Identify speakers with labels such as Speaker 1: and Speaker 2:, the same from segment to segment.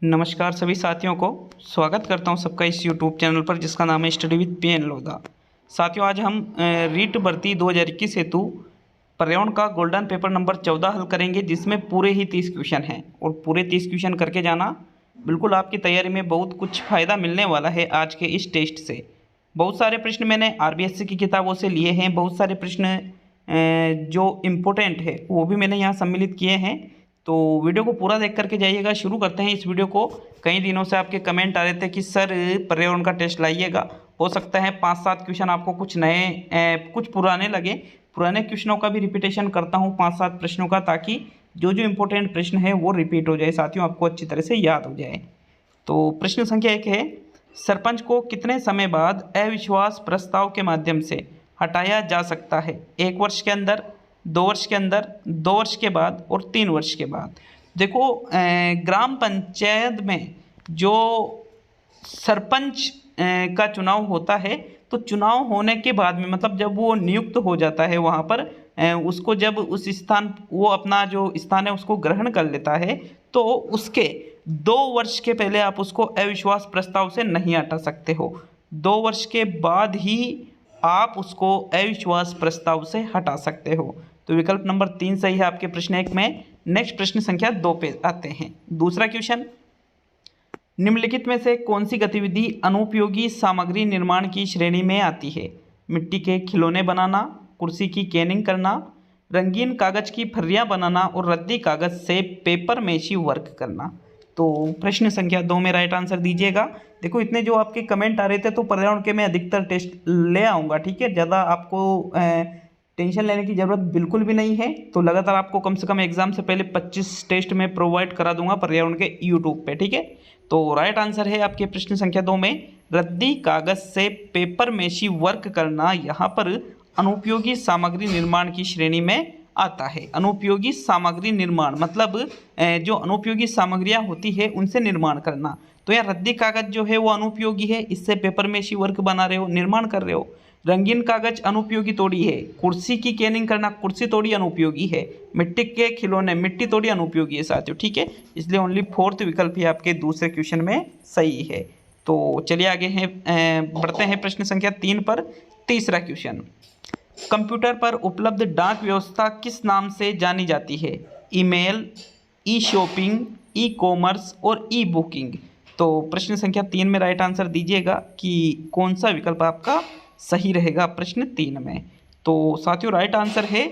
Speaker 1: नमस्कार सभी साथियों को स्वागत करता हूं सबका इस YouTube चैनल पर जिसका नाम है स्टडी विद पीएन लोधा। साथियों आज हम रीट भर्ती 2021 हेतु पर्यावरण का गोल्डन पेपर नंबर 14 हल करेंगे, जिसमें पूरे ही 30 क्वेश्चन हैं और पूरे 30 क्वेश्चन करके जाना। बिल्कुल आपकी तैयारी में बहुत कुछ फ़ायदा मिलने वाला है आज के इस टेस्ट से। बहुत सारे प्रश्न मैंने RBSC की किताबों से लिए हैं, बहुत सारे प्रश्न जो इम्पोर्टेंट है वो भी मैंने यहाँ सम्मिलित किए हैं। तो वीडियो को पूरा देख करके जाइएगा। शुरू करते हैं इस वीडियो को। कई दिनों से आपके कमेंट आ रहे थे कि सर पर्यावरण का टेस्ट लाइएगा। हो सकता है 5-7 क्वेश्चन आपको कुछ नए कुछ पुराने लगे। पुराने क्वेश्चनों का भी रिपीटेशन करता हूँ 5-7 प्रश्नों का, ताकि जो जो इम्पोर्टेंट प्रश्न है वो रिपीट हो जाए साथियों, आपको अच्छी तरह से याद हो जाए। तो प्रश्न संख्या 1 है, सरपंच को कितने समय बाद अविश्वास प्रस्ताव के माध्यम से हटाया जा सकता है? 1 वर्ष के अंदर, 2 वर्ष के अंदर, 2 वर्ष के बाद और 3 वर्ष के बाद। देखो ग्राम पंचायत में जो सरपंच का चुनाव होता है, तो चुनाव होने के बाद में मतलब जब वो नियुक्त हो जाता है वहाँ पर उसको जब उस स्थान वो अपना जो स्थान है उसको ग्रहण कर लेता है, तो उसके 2 वर्ष के पहले आप उसको अविश्वास प्रस्ताव से नहीं हटा सकते हो। 2 वर्ष के बाद ही आप उसको अविश्वास प्रस्ताव से हटा सकते हो। तो विकल्प नंबर 3 सही है आपके प्रश्न 1 में। नेक्स्ट प्रश्न संख्या 2 पे आते हैं। दूसरा क्वेश्चन, निम्नलिखित में से कौन सी गतिविधि अनुपयोगी सामग्री निर्माण की श्रेणी में आती है? मिट्टी के खिलौने बनाना, कुर्सी की कैनिंग करना, रंगीन कागज की फर्रियाँ बनाना और रद्दी कागज से पेपर मेशी वर्क करना। तो प्रश्न संख्या 2 में राइट आंसर दीजिएगा। देखो इतने जो आपके कमेंट आ रहे थे, तो पर्यावरण के मैं अधिकतर टेस्ट ले आऊँगा, ठीक है। ज़्यादा आपको टेंशन लेने की ज़रूरत बिल्कुल भी नहीं है। तो लगातार आपको कम से कम एग्जाम से पहले 25 टेस्ट में प्रोवाइड करा दूंगा पर्यावरण के यूट्यूब पे, ठीक है। तो राइट आंसर है आपके प्रश्न संख्या 2 में रद्दी कागज से पेपर मेशी वर्क करना यहाँ पर अनुपयोगी सामग्री निर्माण की श्रेणी में आता है। अनुपयोगी सामग्री निर्माण मतलब जो अनुपयोगी सामग्रियाँ होती है उनसे निर्माण करना। तो यहाँ रद्दी कागज जो है वो अनुपयोगी है, इससे पेपर मेशी वर्क बना रहे हो, निर्माण कर रहे हो। रंगीन कागज अनुपयोगी तोड़ी है। कुर्सी की कैनिंग करना, कुर्सी तोड़ी अनुपयोगी है। मिट्टी के खिलौने, मिट्टी तोड़ी अनुपयोगी है साथियों, ठीक है। इसलिए ओनली 4th विकल्प ही आपके दूसरे क्वेश्चन में सही है। तो चलिए आगे हैं, बढ़ते हैं प्रश्न संख्या 3 पर। तीसरा क्वेश्चन, कंप्यूटर पर उपलब्ध डाक व्यवस्था किस नाम से जानी जाती है? ईमेल, ई शॉपिंग, ई कॉमर्स और ई बुकिंग। तो प्रश्न संख्या 3 में राइट आंसर दीजिएगा कि कौन सा विकल्प आपका सही रहेगा प्रश्न 3 में। तो साथियों राइट आंसर है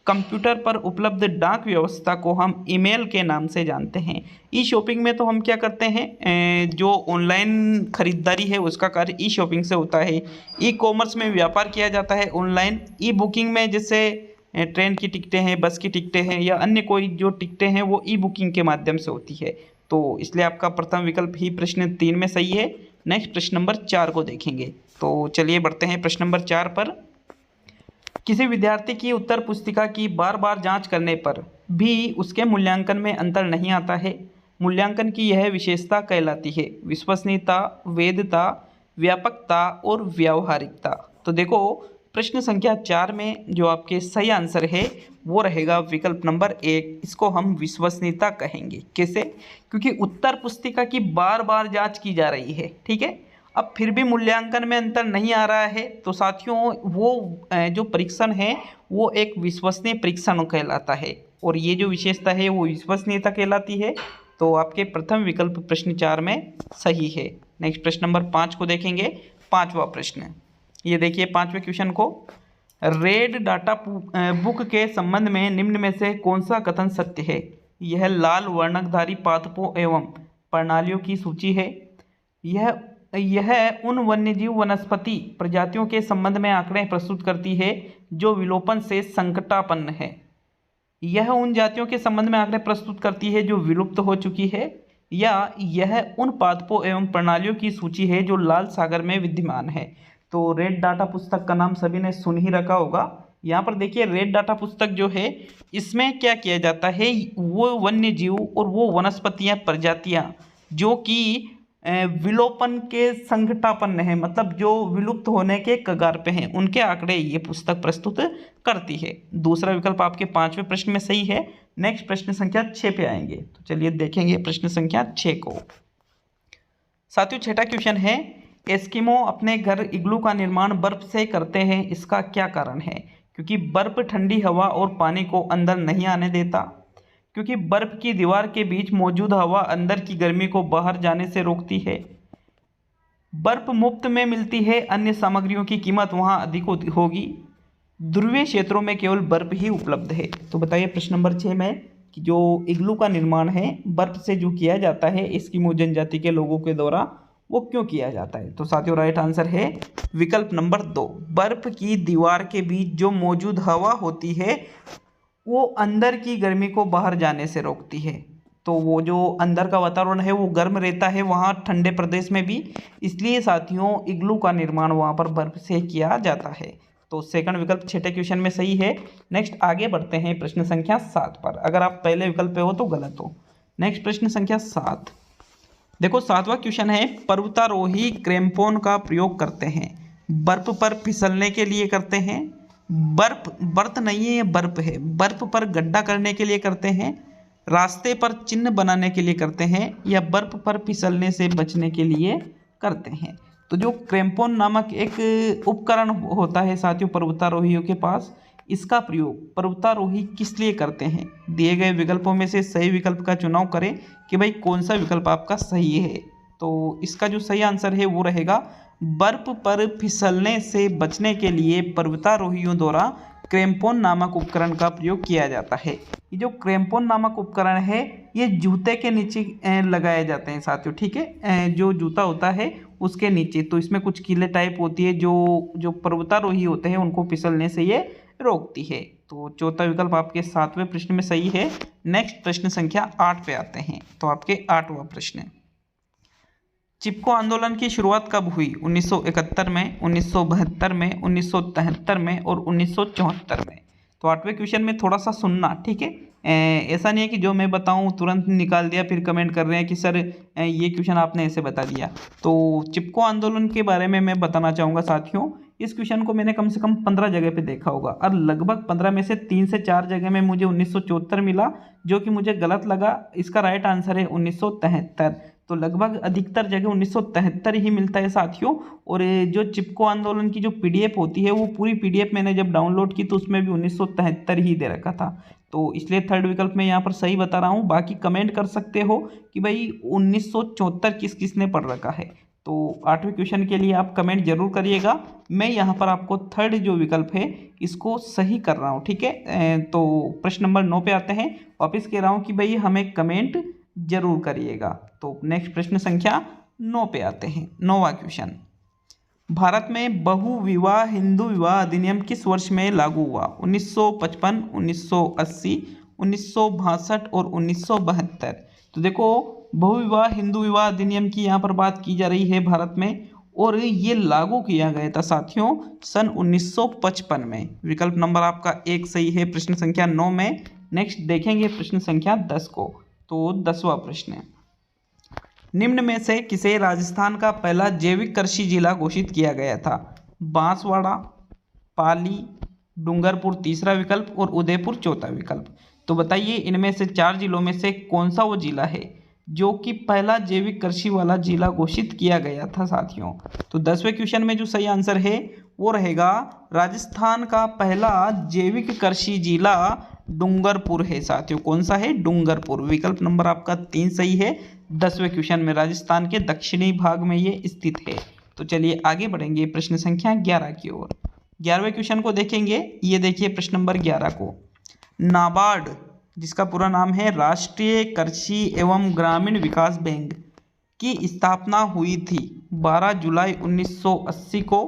Speaker 1: कंप्यूटर पर उपलब्ध डाक व्यवस्था को हम ईमेल के नाम से जानते हैं। ई शॉपिंग में तो हम क्या करते हैं, जो ऑनलाइन खरीदारी है उसका कार्य ई शॉपिंग से होता है। ई कॉमर्स में व्यापार किया जाता है ऑनलाइन। ई बुकिंग में जैसे ट्रेन की टिकटें हैं, बस की टिकटें हैं या अन्य कोई जो टिकटें हैं वो ई बुकिंग के माध्यम से होती है। तो इसलिए आपका प्रथम विकल्प ही प्रश्न 3 में सही है। नेक्स्ट प्रश्न नंबर 4 को देखेंगे। तो चलिए बढ़ते हैं प्रश्न नंबर 4 पर। किसी विद्यार्थी की उत्तर पुस्तिका की बार बार जांच करने पर भी उसके मूल्यांकन में अंतर नहीं आता है। मूल्यांकन की यह विशेषता कहलाती है विश्वसनीयता, वैधता, व्यापकता और व्यावहारिकता। तो देखो प्रश्न संख्या 4 में जो आपके सही आंसर है वो रहेगा विकल्प नंबर 1। इसको हम विश्वसनीयता कहेंगे। कैसे? क्योंकि उत्तर पुस्तिका की बार बार जांच की जा रही है, ठीक है। अब फिर भी मूल्यांकन में अंतर नहीं आ रहा है, तो साथियों वो जो परीक्षण है वो एक विश्वसनीय परीक्षण कहलाता है और ये जो विशेषता है वो विश्वसनीयता कहलाती है। तो आपके प्रथम विकल्प प्रश्न 4 में सही है। नेक्स्ट प्रश्न नंबर 5 को देखेंगे। 5वां प्रश्न, ये देखिए 5वें क्वेश्चन को, रेड डाटा बुक के संबंध में निम्न में से कौन सा कथन सत्य है? यह लाल वर्णकधारी पादपों एवं प्रणालियों की सूची है। यह उन वन्यजीव वनस्पति प्रजातियों के संबंध में आंकड़े प्रस्तुत करती है जो विलोपन से संकटापन्न है। यह उन जातियों के संबंध में आंकड़े प्रस्तुत करती है जो विलुप्त हो चुकी है। या यह उन पादपों एवं प्रणालियों की सूची है जो लाल सागर में विद्यमान है। तो रेड डाटा पुस्तक का नाम सभी ने सुन ही रखा होगा। यहाँ पर देखिए रेड डाटा पुस्तक जो है इसमें क्या किया जाता है, वो वन्य जीव और वो वनस्पतियाँ प्रजातियाँ जो कि विलोपन के संकटापन्न है, मतलब जो विलुप्त होने के कगार पे हैं, उनके आंकड़े ये पुस्तक प्रस्तुत करती है। दूसरा विकल्प आपके 5वें प्रश्न में सही है। नेक्स्ट प्रश्न संख्या 6 पे आएंगे। तो चलिए देखेंगे प्रश्न संख्या 6 को। साथियों छठा क्वेश्चन है, एस्किमो अपने घर इग्लू का निर्माण बर्फ से करते हैं, इसका क्या कारण है? क्योंकि बर्फ ठंडी हवा और पानी को अंदर नहीं आने देता, क्योंकि बर्फ की दीवार के बीच मौजूद हवा अंदर की गर्मी को बाहर जाने से रोकती है, बर्फ मुफ्त में मिलती है, अन्य सामग्रियों की कीमत वहां अधिक होगी, ध्रुवीय क्षेत्रों में केवल बर्फ ही उपलब्ध है। तो बताइए प्रश्न नंबर 6 में कि जो इग्लू का निर्माण है बर्फ से जो किया जाता है एस्किमो जनजाति के लोगों के द्वारा, वो क्यों किया जाता है? तो साथियों राइट आंसर है विकल्प नंबर 2, बर्फ की दीवार के बीच जो मौजूद हवा होती है वो अंदर की गर्मी को बाहर जाने से रोकती है। तो वो जो अंदर का वातावरण है वो गर्म रहता है वहाँ ठंडे प्रदेश में भी, इसलिए साथियों इग्लू का निर्माण वहाँ पर बर्फ से किया जाता है। तो सेकंड विकल्प छठे क्वेश्चन में सही है। नेक्स्ट आगे बढ़ते हैं प्रश्न संख्या 7 पर। अगर आप पहले विकल्प पे हो तो गलत हो। नेक्स्ट प्रश्न संख्या 7, देखो 7वां क्वेश्चन है, पर्वतारोही क्रैम्पोन का प्रयोग करते हैं, बर्फ पर फिसलने के लिए करते हैं, बर्फ नहीं है ये बर्फ है, बर्फ पर गड्ढा करने के लिए करते हैं, रास्ते पर चिन्ह बनाने के लिए करते हैं, या बर्फ पर फिसलने से बचने के लिए करते हैं। तो जो क्रैम्पोन नामक एक उपकरण होता है साथियों पर्वतारोहियों के पास, इसका प्रयोग पर्वतारोही किस लिए करते हैं? दिए गए विकल्पों में से सही विकल्प का चुनाव करें कि भाई कौन सा विकल्प आपका सही है। तो इसका जो सही आंसर है वो रहेगा, बर्फ पर फिसलने से बचने के लिए पर्वतारोहियों द्वारा क्रैम्पोन नामक उपकरण का प्रयोग किया जाता है। ये जो क्रैम्पोन नामक उपकरण है ये जूते के नीचे लगाए जाते हैं साथियों, ठीक है, जो जूता होता है उसके नीचे। तो इसमें कुछ कीले टाइप होती है जो पर्वतारोही होते हैं उनको फिसलने से ये रोकती है। तो चौथा विकल्प आपके 7वें प्रश्न में सही है। नेक्स्ट प्रश्न संख्या 8 पे आते हैं। तो आपके 8वां प्रश्न है, चिपको आंदोलन की शुरुआत कब हुई? 1971 में, 1972 में, 1973 में और 1974 में। तो 8वें क्वेश्चन में थोड़ा सा सुनना, ठीक है, ऐसा नहीं है कि जो मैं बताऊं तुरंत निकाल दिया फिर कमेंट कर रहे हैं कि सर ये क्वेश्चन आपने ऐसे बता दिया। तो चिपको आंदोलन के बारे में मैं बताना चाहूँगा साथियों। इस क्वेश्चन को मैंने कम से कम 15 जगह पे देखा होगा और लगभग 15 में से 3 से 4 जगह में मुझे 1974 मिला, जो कि मुझे गलत लगा। इसका राइट आंसर है 1973। तो लगभग अधिकतर जगह 1973 ही मिलता है साथियों। और जो चिपको आंदोलन की जो पीडीएफ होती है वो पूरी पीडीएफ मैंने जब डाउनलोड की तो उसमें भी 1973 ही दे रखा था। तो इसलिए थर्ड विकल्प में यहाँ पर सही बता रहा हूँ। बाकी कमेंट कर सकते हो कि भाई 1974 किस किसने पढ़ रखा है। तो 8वें क्वेश्चन के लिए आप कमेंट जरूर करिएगा। मैं यहाँ पर आपको थर्ड जो विकल्प है इसको सही कर रहा हूँ, ठीक है। तो प्रश्न नंबर 9 पे आते हैं। वापिस कह रहा हूँ कि भाई हमें कमेंट जरूर करिएगा। तो नेक्स्ट प्रश्न संख्या 9 पे आते हैं। 9वां क्वेश्चन, भारत में बहु विवाह हिंदू विवाह अधिनियम किस वर्ष में लागू हुआ? 1955, 1980, 1962 और 1972। तो देखो बहुविवाह हिंदू विवाह अधिनियम की यहाँ पर बात की जा रही है भारत में, और ये लागू किया गया था साथियों सन 1955 में। विकल्प नंबर आपका 1 सही है प्रश्न संख्या 9 में। नेक्स्ट देखेंगे प्रश्न संख्या 10 को। तो 10वां प्रश्न है, निम्न में से किसे राजस्थान का पहला जैविक कृषि जिला घोषित किया गया था? बांसवाड़ा, पाली, डूंगरपुर तीसरा विकल्प और उदयपुर चौथा विकल्प। तो बताइए इनमें से 4 जिलों में से कौन सा वो जिला है जो कि पहला जैविक कृषि वाला जिला घोषित किया गया था साथियों। तो 10वें क्वेश्चन में जो सही आंसर है वो रहेगा राजस्थान का पहला जैविक कृषि जिला डूंगरपुर है साथियों। कौन सा है? डूंगरपुर। विकल्प नंबर आपका 3 सही है। 10वें क्वेश्चन में राजस्थान के दक्षिणी भाग में ये स्थित है। तो चलिए आगे बढ़ेंगे प्रश्न संख्या 11 की ओर। 11वें क्वेश्चन को देखेंगे। ये देखिए प्रश्न नंबर 11 को, नाबार्ड जिसका पूरा नाम है राष्ट्रीय कृषि एवं ग्रामीण विकास बैंक की स्थापना हुई थी 12 जुलाई 1980 को,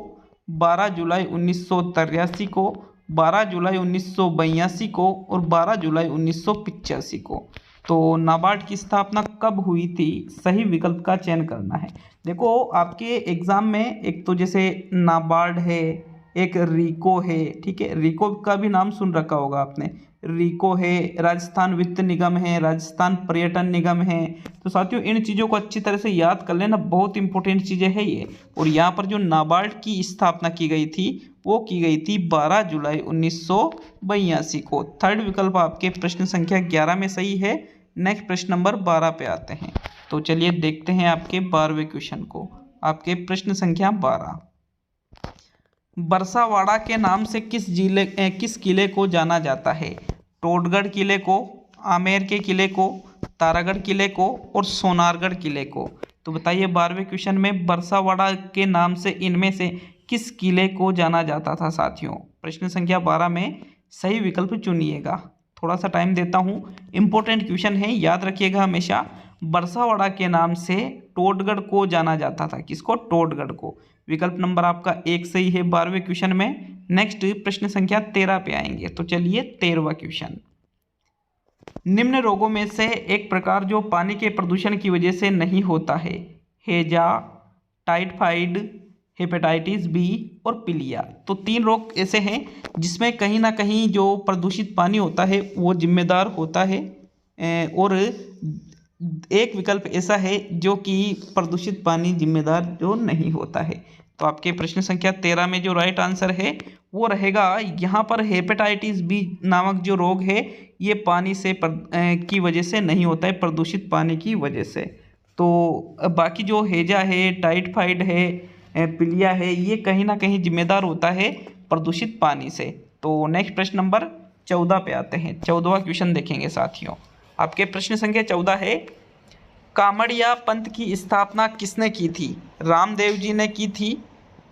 Speaker 1: 12 जुलाई 1983 को, 12 जुलाई 1982 को और 12 जुलाई 1985 को। तो नाबार्ड की स्थापना कब हुई थी? सही विकल्प का चयन करना है। देखो आपके एग्जाम में एक तो जैसे नाबार्ड है, एक रीको है, ठीक है, रीको का भी नाम सुन रखा होगा आपने। रीको है, राजस्थान वित्त निगम है, राजस्थान पर्यटन निगम है। तो साथियों इन चीज़ों को अच्छी तरह से याद कर लेना, बहुत इंपॉर्टेंट चीज़ें हैं ये। और यहाँ पर जो नाबार्ड की स्थापना की गई थी वो की गई थी 12 जुलाई 1982 को। थर्ड विकल्प आपके प्रश्न संख्या 11 में सही है। नेक्स्ट प्रश्न नंबर 12 पे आते हैं। तो चलिए देखते हैं आपके 12वें क्वेश्चन को। आपके प्रश्न संख्या 12, बरसावाड़ा के नाम से किस किले को जाना जाता है? टोडगढ़ किले को, आमेर के किले को, तारागढ़ किले को और सोनारगढ़ किले को। तो बताइए 12वें क्वेश्चन में बरसावाड़ा के नाम से इनमें से किस किले को जाना जाता था साथियों? प्रश्न संख्या 12 में सही विकल्प चुनिएगा। थोड़ा सा टाइम देता हूँ, इंपॉर्टेंट क्वेश्चन है, याद रखिएगा हमेशा। बरसावाड़ा के नाम से टोडगढ़ को जाना जाता था। किसको? टोडगढ़ को। विकल्प नंबर आपका 1 सही है 12वें क्वेश्चन में। नेक्स्ट प्रश्न संख्या 13 पे आएंगे। तो चलिए 13वां क्वेश्चन, निम्न रोगों में से एक प्रकार जो पानी के प्रदूषण की वजह से नहीं होता है, हैजा, टाइफाइड, हेपेटाइटिस बी और पीलिया। तो 3 रोग ऐसे हैं जिसमें कहीं ना कहीं जो प्रदूषित पानी होता है वो जिम्मेदार होता है, और एक विकल्प ऐसा है जो कि प्रदूषित पानी जिम्मेदार जो नहीं होता है। तो आपके प्रश्न संख्या 13 में जो राइट आंसर है वो रहेगा यहाँ पर हेपेटाइटिस बी नामक जो रोग है ये पानी से की वजह से नहीं होता है, प्रदूषित पानी की वजह से। तो बाकी जो हैजा है, टाइफाइड है, पीलिया है, ये कहीं ना कहीं जिम्मेदार होता है प्रदूषित पानी से। तो नेक्स्ट प्रश्न नंबर 14 पे आते हैं। 14वां क्वेश्चन देखेंगे साथियों। आपके प्रश्न संख्या 14 है, कामड़िया पंथ की स्थापना किसने की थी? रामदेव जी ने की थी,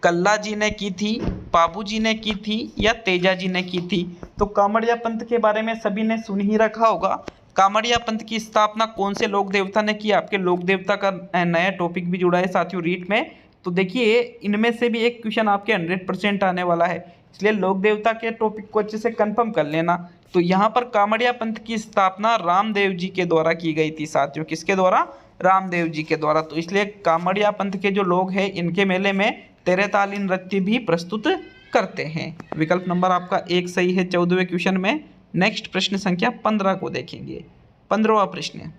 Speaker 1: कल्ला जी ने की थी, बाबू जी ने की थी या तेजा जी ने की थी? तो कामड़िया पंथ के बारे में सभी ने सुन ही रखा होगा। कामड़िया पंथ की स्थापना कौन से लोक देवता ने की? आपके लोक देवता का नया टॉपिक भी जुड़ा है साथियों रीट में। तो देखिए इनमें से भी एक क्वेश्चन आपके 100% आने वाला है, इसलिए लोक देवता के टॉपिक को अच्छे से कंफर्म कर लेना। तो यहाँ पर कामड़िया पंथ की स्थापना रामदेव जी के द्वारा की गई थी साथियों। किसके द्वारा? रामदेव जी के द्वारा। तो इसलिए कामड़िया पंथ के जो लोग हैं इनके मेले में तेरेताली नृत्य भी प्रस्तुत करते हैं। विकल्प नंबर आपका 1 सही है 14वें क्वेश्चन में। नेक्स्ट प्रश्न संख्या 15 को देखेंगे। 15वां प्रश्न,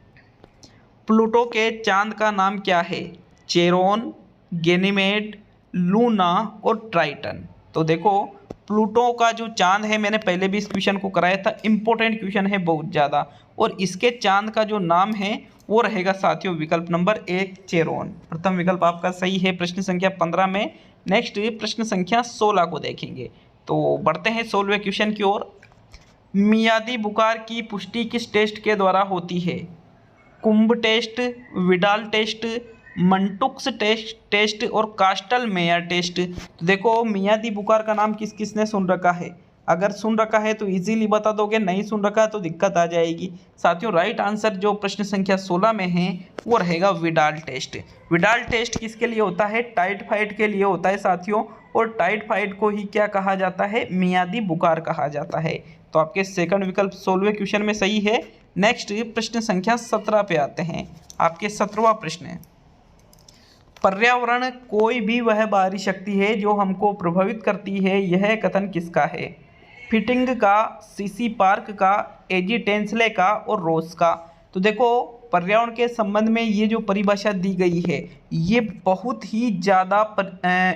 Speaker 1: प्लूटो के चांद का नाम क्या है? चेरोन, गैनीमेड, लूना और ट्राइटन। तो देखो प्लूटो का जो चांद है, मैंने पहले भी इस क्वेश्चन को कराया था, इंपॉर्टेंट क्वेश्चन है बहुत ज़्यादा, और इसके चांद का जो नाम है वो रहेगा साथियों विकल्प नंबर 1 चेरोन। प्रथम विकल्प आपका सही है प्रश्न संख्या 15 में। नेक्स्ट प्रश्न संख्या 16 को देखेंगे। तो बढ़ते हैं 16वें क्वेश्चन की ओर। मियादी बुखार की पुष्टि किस टेस्ट के द्वारा होती है? कुंभ टेस्ट, विडाल टेस्ट, मंटुक्स टेस्ट और कास्टल मेयर टेस्ट। तो देखो मियादी बुखार का नाम किस किसने सुन रखा है? अगर सुन रखा है तो इजीली बता दोगे, नहीं सुन रखा है तो दिक्कत आ जाएगी साथियों। राइट आंसर जो प्रश्न संख्या 16 में है वो रहेगा विडाल टेस्ट। विडाल टेस्ट किसके लिए होता है? टाइफाइड के लिए होता है साथियों, और टाइफाइड को ही क्या कहा जाता है? मियादी बुखार कहा जाता है। तो आपके सेकंड विकल्प 16वें क्वेश्चन में सही है। नेक्स्ट प्रश्न संख्या 17 पे आते हैं। आपके 17वां प्रश्न है, पर्यावरण कोई भी वह बाहरी शक्ति है जो हमको प्रभावित करती है, यह कथन किसका है? फिटिंग का, सीसी पार्क का, एजी टेंसले का और रोस का। तो देखो पर्यावरण के संबंध में ये जो परिभाषा दी गई है ये बहुत ही ज़्यादा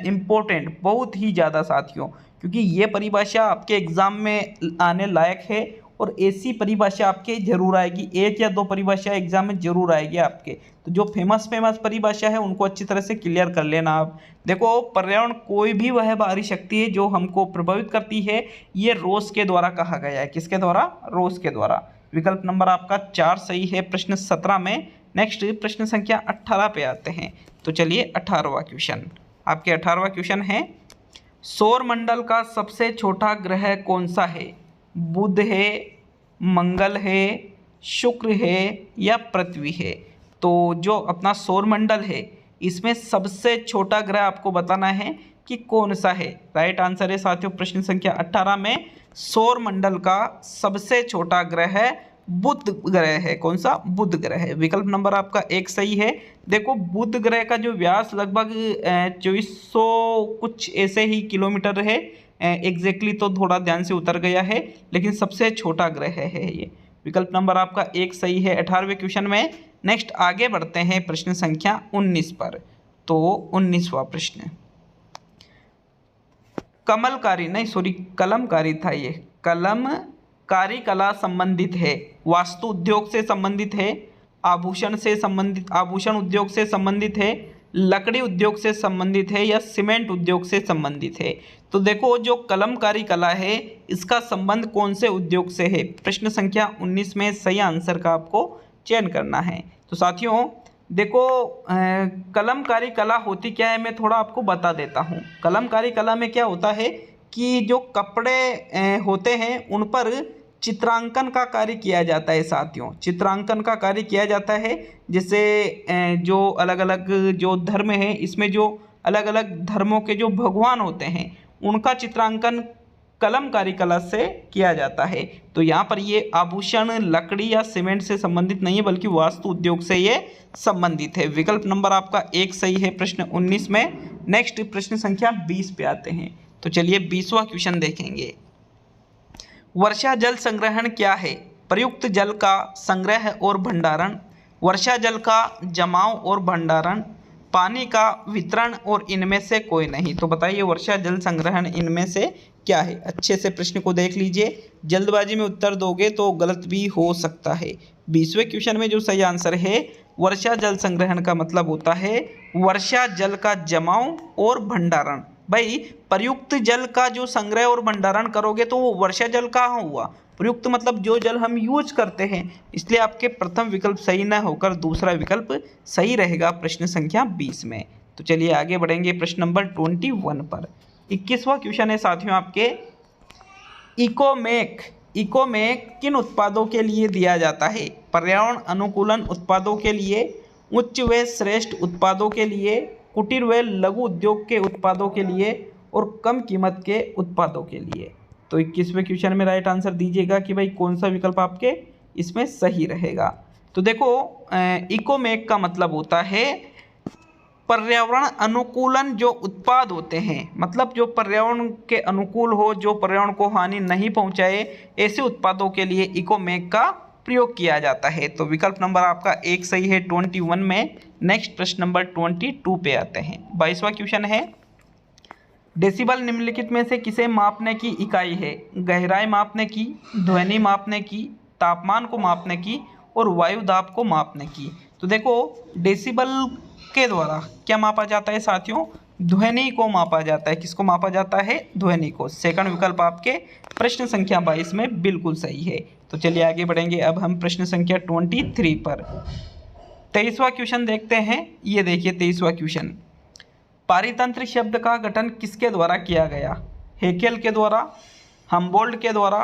Speaker 1: इम्पोर्टेंट, बहुत ही ज़्यादा साथियों, क्योंकि ये परिभाषा आपके एग्ज़ाम में आने लायक है और ऐसी परिभाषा आपके जरूर आएगी। 1 या 2 परिभाषा एग्जाम में जरूर आएगी आपके। तो जो फेमस परिभाषा है उनको अच्छी तरह से क्लियर कर लेना आप। देखो पर्यावरण कोई भी वह बाहरी शक्ति है जो हमको प्रभावित करती है, ये रोस के द्वारा कहा गया है। किसके द्वारा? रोस के द्वारा। विकल्प नंबर आपका 4 सही है प्रश्न 17 में। नेक्स्ट प्रश्न संख्या 18 पे आते हैं। तो चलिए 18वां क्वेश्चन। आपके 18वां क्वेश्चन है, सौर मंडल का सबसे छोटा ग्रह कौन सा है? बुध है, मंगल है, शुक्र है या पृथ्वी है? तो जो अपना सौर मंडल है इसमें सबसे छोटा ग्रह आपको बताना है कि कौन सा है। राइट आंसर है साथियों प्रश्न संख्या 18 में सौर मंडल का सबसे छोटा ग्रह बुध ग्रह है। कौन सा? बुध ग्रह है। विकल्प नंबर आपका 1 सही है। देखो बुध ग्रह का जो व्यास लगभग 2400 कुछ ऐसे ही किलोमीटर है, एग्जैक्टली तो थोड़ा ध्यान से उतर गया है, लेकिन सबसे छोटा ग्रह है ये। विकल्प नंबर आपका 1 सही है 18वें क्वेश्चन में। नेक्स्ट आगे बढ़ते हैं प्रश्न संख्या 19 पर। तो 19वां प्रश्न, कलमकारी था ये। कलमकारी कला संबंधित है, वास्तु उद्योग से संबंधित है, आभूषण से संबंधित, आभूषण उद्योग से संबंधित है, लकड़ी उद्योग से संबंधित है या सीमेंट उद्योग से संबंधित है। तो देखो जो कलमकारी कला है इसका संबंध कौन से उद्योग से है। प्रश्न संख्या 19 में सही आंसर का आपको चयन करना है। तो साथियों देखो कलमकारी कला होती क्या है, मैं थोड़ा आपको बता देता हूँ। कलमकारी कला में क्या होता है कि जो कपड़े होते हैं उन पर चित्रांकन का कार्य किया जाता है साथियों, चित्रांकन का कार्य किया जाता है। जैसे जो अलग अलग जो धर्म है इसमें जो अलग अलग धर्मों के जो भगवान होते हैं उनका चित्रांकन कलमकारी कला से किया जाता है। तो यहाँ पर ये आभूषण लकड़ी या सीमेंट से संबंधित नहीं है बल्कि वास्तु उद्योग से ये संबंधित है। विकल्प नंबर आपका 1 सही है प्रश्न 19 में। नेक्स्ट प्रश्न संख्या 20 पे आते हैं। तो चलिए 20वां क्वेश्चन देखेंगे। वर्षा जल संग्रहण क्या है। प्रयुक्त जल का संग्रह और भंडारण, वर्षा जल का जमाव और भंडारण, पानी का वितरण और इनमें से कोई नहीं। तो बताइए वर्षा जल संग्रहण इनमें से क्या है। अच्छे से प्रश्न को देख लीजिए, जल्दबाजी में उत्तर दोगे तो गलत भी हो सकता है। 20वें क्वेश्चन में जो सही आंसर है वर्षा जल संग्रहण का मतलब होता है वर्षा जल का जमाव और भंडारण। भाई प्रयुक्त जल का जो संग्रह और भंडारण करोगे तो वो वर्षा जल कहाँ हुआ। प्रयुक्त मतलब जो जल हम यूज करते हैं, इसलिए आपके प्रथम विकल्प सही न होकर दूसरा विकल्प सही रहेगा प्रश्न संख्या 20 में। तो चलिए आगे बढ़ेंगे प्रश्न नंबर 21 पर। 21वां क्वेश्चन है साथियों आपके, इकोमेक, इकोमेक किन उत्पादों के लिए दिया जाता है। पर्यावरण अनुकूलन उत्पादों के लिए, उच्च व श्रेष्ठ उत्पादों के लिए, कुटीर व लघु उद्योग के उत्पादों के लिए और कम कीमत के उत्पादों के लिए। तो 21वें क्वेश्चन में राइट आंसर दीजिएगा कि भाई कौन सा विकल्प आपके इसमें सही रहेगा। तो देखो इकोमेक का मतलब होता है पर्यावरण अनुकूलन जो उत्पाद होते हैं, मतलब जो पर्यावरण के अनुकूल हो, जो पर्यावरण को हानि नहीं पहुंचाए, ऐसे उत्पादों के लिए इकोमेक का प्रयोग किया जाता है। तो विकल्प नंबर आपका 1 सही है 21 में। नेक्स्ट प्रश्न नंबर 22 पे आते हैं। 22वां क्वेश्चन है, डेसिबल निम्नलिखित में से किसे मापने की इकाई है। गहराई मापने की, ध्वनि मापने की, तापमान को मापने की और वायु दाब को मापने की। तो देखो डेसिबल के द्वारा क्या मापा जाता है साथियों, ध्वनि को मापा जाता है। किसको मापा जाता है, ध्वनि को। सेकंड विकल्प आपके प्रश्न संख्या 22 में बिल्कुल सही है। तो चलिए आगे बढ़ेंगे अब हम प्रश्न संख्या 23 पर। 23वां क्वेश्चन देखते हैं। ये देखिए 23वां क्वेश्चन, पारितंत्र शब्द का गठन किसके द्वारा किया गया। हेकेल के द्वारा, हम्बोल्ट के द्वारा,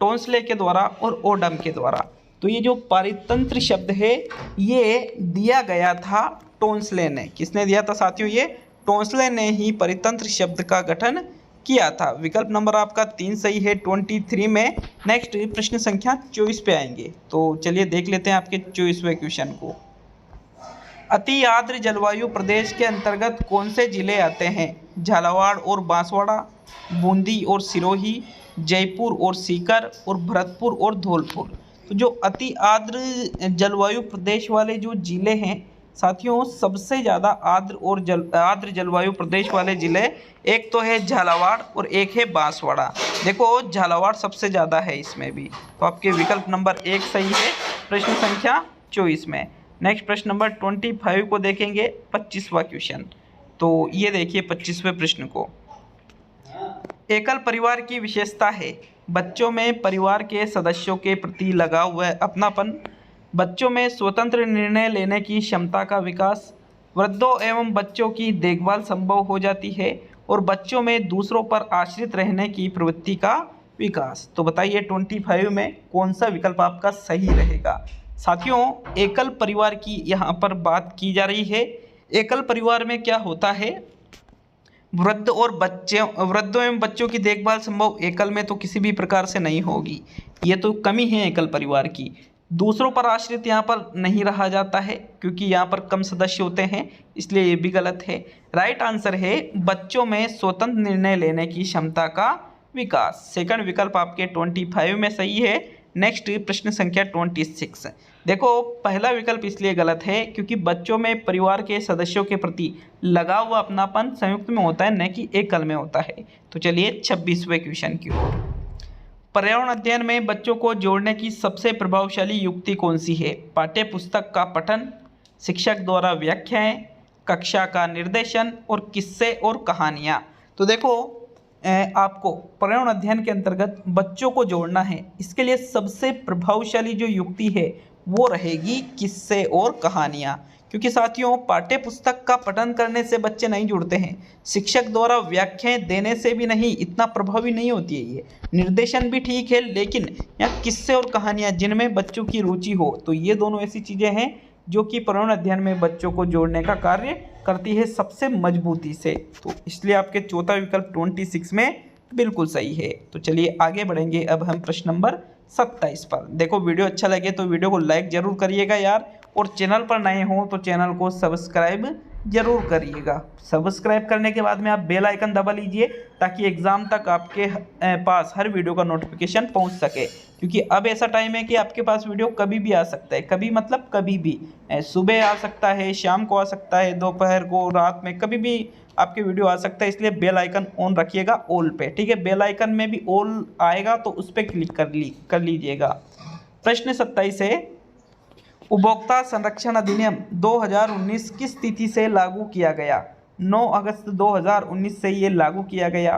Speaker 1: टोंसले के द्वारा और ओडम के द्वारा। तो ये जो पारितंत्र शब्द है ये दिया गया था टोंसले ने। किसने दिया था साथियों, ये टोंसले ने ही पारितंत्र शब्द का गठन किया था। विकल्प नंबर आपका 3 सही है 23 में। नेक्स्ट प्रश्न संख्या 24 पे आएंगे। तो चलिए देख लेते हैं आपके 24वें क्वेश्चन को। अति आर्द्र जलवायु प्रदेश के अंतर्गत कौन से जिले आते हैं। झालावाड़ और बांसवाड़ा, बूंदी और सिरोही, जयपुर और सीकर और भरतपुर और धौलपुर। तो जो अति आर्द्र जलवायु प्रदेश वाले जो जिले हैं साथियों, सबसे ज़्यादा आर्द्र जलवायु प्रदेश वाले जिले एक तो है झालावाड़ और एक है बांसवाड़ा। देखो झालावाड़ सबसे ज़्यादा है इसमें भी। तो आपके विकल्प नंबर 1 सही है प्रश्न संख्या 24 में। नेक्स्ट प्रश्न नंबर 25 को देखेंगे, 25वां क्वेश्चन। तो ये देखिए 25वें प्रश्न को, एकल परिवार की विशेषता है। बच्चों में परिवार के सदस्यों के प्रति लगाव व अपनापन, बच्चों में स्वतंत्र निर्णय लेने की क्षमता का विकास, वृद्धों एवं बच्चों की देखभाल संभव हो जाती है और बच्चों में दूसरों पर आश्रित रहने की प्रवृत्ति का विकास। तो बताइए 25 में कौन सा विकल्प आपका सही रहेगा। साथियों एकल परिवार की यहाँ पर बात की जा रही है। एकल परिवार में क्या होता है, वृद्धों एवं बच्चों की देखभाल संभव एकल में तो किसी भी प्रकार से नहीं होगी, ये तो कमी है एकल परिवार की। दूसरों पर आश्रित यहाँ पर नहीं रहा जाता है क्योंकि यहाँ पर कम सदस्य होते हैं, इसलिए ये भी गलत है। राइट आंसर है बच्चों में स्वतंत्र निर्णय लेने की क्षमता का विकास। सेकंड विकल्प आपके 25 में सही है। नेक्स्ट प्रश्न संख्या 26। देखो पहला विकल्प इसलिए गलत है क्योंकि बच्चों में परिवार के सदस्यों के प्रति लगाव व अपनापन संयुक्त में होता है, न कि एकल में होता है। तो चलिए 26वें क्वेश्चन की ओर। पर्यावरण अध्ययन में बच्चों को जोड़ने की सबसे प्रभावशाली युक्ति कौन सी है? पाठ्य पुस्तक का पठन, शिक्षक द्वारा व्याख्याएं, कक्षा का निर्देशन और किस्से और कहानियाँ। तो देखो आपको पर्यावरण अध्ययन के अंतर्गत बच्चों को जोड़ना है, इसके लिए सबसे प्रभावशाली जो युक्ति है वो रहेगी किस्से और कहानियाँ। क्योंकि साथियों पाठ्य पुस्तक का पठन करने से बच्चे नहीं जुड़ते हैं, शिक्षक द्वारा व्याख्याएं देने से भी नहीं, इतना प्रभावी नहीं होती है ये। निर्देशन भी ठीक है, लेकिन यहाँ किस्से और कहानियाँ जिनमें बच्चों की रुचि हो, तो ये दोनों ऐसी चीज़ें हैं जो कि पर्यावरण अध्ययन में बच्चों को जोड़ने का कार्य करती है सबसे मजबूती से। तो इसलिए आपके चौथा विकल्प 26 में बिल्कुल सही है। तो चलिए आगे बढ़ेंगे अब हम प्रश्न नंबर 27 पर। देखो वीडियो अच्छा लगे तो वीडियो को लाइक जरूर करिएगा यार, और चैनल पर नए हो तो चैनल को सब्सक्राइब जरूर करिएगा। सब्सक्राइब करने के बाद में आप बेल आइकन दबा लीजिए ताकि एग्ज़ाम तक आपके पास हर वीडियो का नोटिफिकेशन पहुंच सके। क्योंकि अब ऐसा टाइम है कि आपके पास वीडियो कभी भी आ सकता है, कभी मतलब कभी भी, सुबह आ सकता है, शाम को आ सकता है, दोपहर को, रात में, कभी भी आपके वीडियो आ सकता है। इसलिए बेल आइकन ऑन रखिएगा ऑल पे, ठीक है। बेल आइकन में भी ऑल आएगा तो उस पर क्लिक कर लीजिएगा। प्रश्न 27 है, उपभोक्ता संरक्षण अधिनियम 2019 किस तिथि से लागू किया गया? 9 अगस्त 2019 से ये लागू किया गया,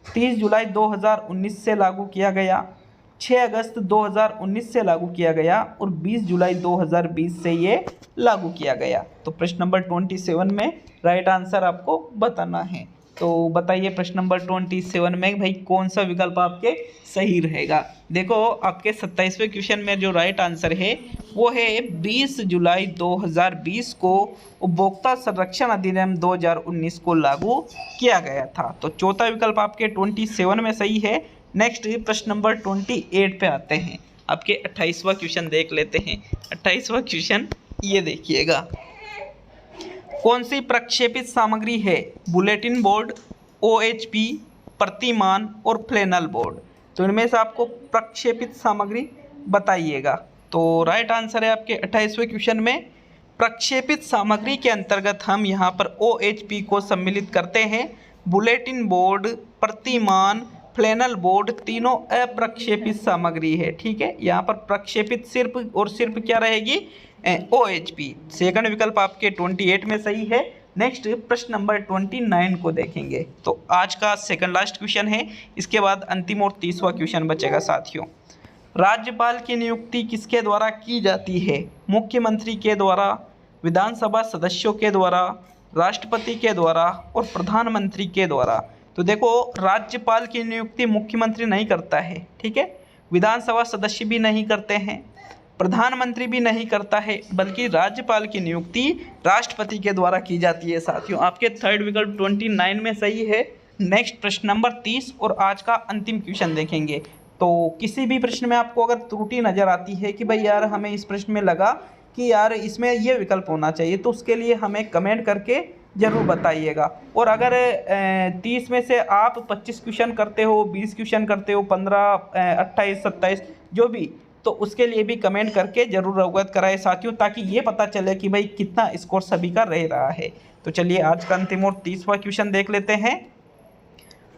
Speaker 1: 30 जुलाई 2019 से लागू किया गया, 6 अगस्त 2019 से लागू किया गया और 20 जुलाई 2020 से ये लागू किया गया। तो प्रश्न नंबर 27 में राइट आंसर आपको बताना है। तो बताइए प्रश्न नंबर 27 में भाई कौन सा विकल्प आपके सही रहेगा? देखो आपके 27वें क्वेश्चन में जो राइट आंसर है वो है 20 जुलाई 2020 को उपभोक्ता संरक्षण अधिनियम 2019 को लागू किया गया था। तो चौथा विकल्प आपके 27 में सही है। नेक्स्ट प्रश्न नंबर 28 पे आते हैं। आपके 28वां क्वेश्चन देख लेते हैं। 28वां क्वेश्चन ये देखिएगा, कौन सी प्रक्षेपित सामग्री है? बुलेटिन बोर्ड, OHP, प्रतिमान और फ्लैनल बोर्ड। तो इनमें से आपको प्रक्षेपित सामग्री बताइएगा। तो राइट आंसर है आपके 28वें क्वेश्चन में प्रक्षेपित सामग्री के अंतर्गत हम यहाँ पर OHP को सम्मिलित करते हैं। बुलेटिन बोर्ड, प्रतिमान, फ्लैनल बोर्ड तीनों अप्रक्षेपित सामग्री है, ठीक है। यहाँ पर प्रक्षेपित सिर्फ और सिर्फ क्या रहेगी? OHP। सेकंड विकल्प आपके 28 में सही है। नेक्स्ट प्रश्न नंबर 29 को देखेंगे। तो आज का सेकंड लास्ट क्वेश्चन है, इसके बाद अंतिम और 30वां क्वेश्चन बचेगा साथियों। राज्यपाल की नियुक्ति किसके द्वारा की जाती है? मुख्यमंत्री के द्वारा, विधानसभा सदस्यों के द्वारा, राष्ट्रपति के द्वारा और प्रधानमंत्री के द्वारा। तो देखो राज्यपाल की नियुक्ति मुख्यमंत्री नहीं करता है, ठीक है। विधानसभा सदस्य भी नहीं करते हैं, प्रधानमंत्री भी नहीं करता है, बल्कि राज्यपाल की नियुक्ति राष्ट्रपति के द्वारा की जाती है साथियों। आपके थर्ड विकल्प 29 में सही है। नेक्स्ट प्रश्न नंबर 30 और आज का अंतिम क्वेश्चन देखेंगे। तो किसी भी प्रश्न में आपको अगर त्रुटि नज़र आती है कि भाई यार हमें इस प्रश्न में लगा कि यार इसमें ये विकल्प होना चाहिए, तो उसके लिए हमें कमेंट करके ज़रूर बताइएगा। और अगर 30 में से आप 25 क्वेश्चन करते हो, 20 क्वेश्चन करते हो, 15, 28, 27 जो भी, तो उसके लिए भी कमेंट करके ज़रूर अवगत कराएं साथियों, ताकि ये पता चले कि भाई कितना स्कोर सभी का रह रहा है। तो चलिए आज का अंतिम और 30वां क्वेश्चन देख लेते हैं।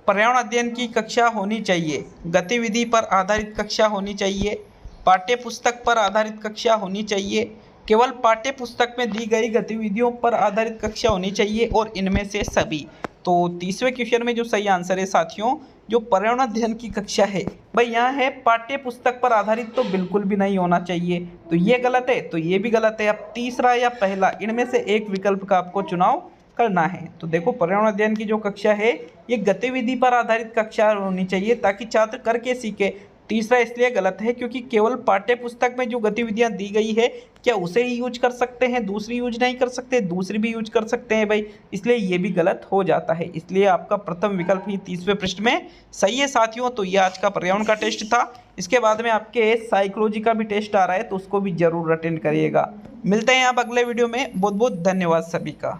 Speaker 1: पर्यावरण अध्ययन की कक्षा होनी चाहिए, गतिविधि पर आधारित कक्षा होनी चाहिए, पाठ्य पुस्तक पर आधारित कक्षा होनी चाहिए, केवल पाठ्य पुस्तक में दी गई गतिविधियों पर आधारित कक्षा होनी चाहिए और इनमें से सभी। तो 30वें क्वेश्चन में जो सही आंसर है साथियों, जो पर्यावरण अध्ययन की कक्षा है भाई यहाँ है पाठ्य पुस्तक पर आधारित, तो बिल्कुल भी नहीं होना चाहिए। तो ये गलत है, तो ये भी गलत है। अब तीसरा या पहला, इनमें से एक विकल्प का आपको चुनाव करना है। तो देखो पर्यावरण अध्ययन की जो कक्षा है ये गतिविधि पर आधारित कक्षा होनी चाहिए ताकि छात्र करके सीखे। तीसरा इसलिए गलत है क्योंकि केवल पाठ्य पुस्तक में जो गतिविधियां दी गई है क्या उसे ही यूज कर सकते हैं, दूसरी यूज नहीं कर सकते, दूसरी भी यूज कर सकते हैं भाई, इसलिए ये भी गलत हो जाता है। इसलिए आपका प्रथम विकल्प ही 30वें पृष्ठ में सही है साथियों। तो ये आज का पर्यावरण का टेस्ट था। इसके बाद में आपके साइकोलॉजी का भी टेस्ट आ रहा है, तो उसको भी जरूर अटेंड करिएगा। मिलते हैं आप अगले वीडियो में। बहुत बहुत धन्यवाद सभी का।